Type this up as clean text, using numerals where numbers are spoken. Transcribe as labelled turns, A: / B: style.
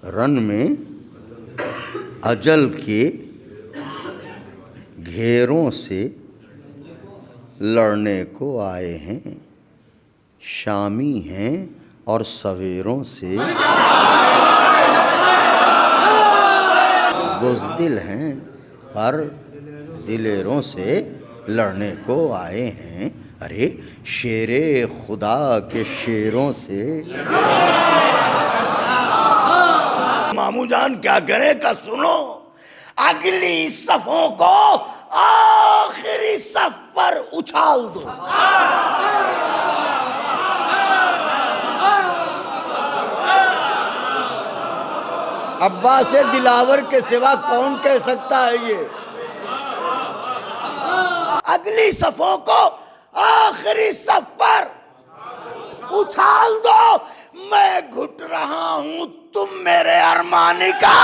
A: Run में अजल के घेरों से लड़ने को आए हैं, शामी हैं और सवेरों से बुज़दिल हैं, पर दिलेरों से लड़ने को आए हैं। अरे शेरे खुदा के शेरों से। मामू जान क्या करेगा सुनो, अगली सफों को आखिरी सफ पर उछाल दो। अब्बास दिलावर के सिवा कौन कह सकता है ये। अगली सफों को आखिरी सफ पर उछाल दो, मैं घुट रहा हूं तुम मेरे अरमानी का।